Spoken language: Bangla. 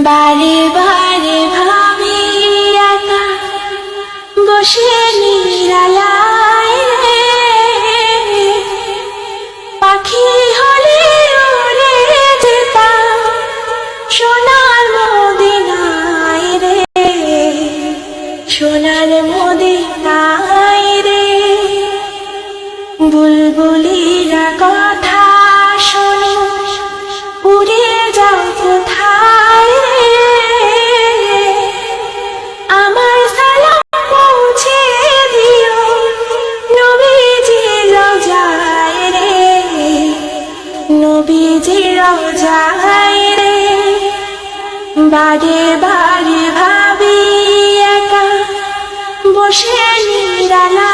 বারে বারে ভাবি একা বসে নিরালায় রে, পাখি হলে উড়ে যেতাম সোনার মদিনায় রে, সোনার মদিনায় রে। বুলবুলিরা কথা শোনো উড়ে যাও কোথায় রে, আমার সালাম পৌঁছে দিও নবীজি রওজায় রে, নবীজি রওজায় রে। বারে বারে ভাবি একা বসে নিরালা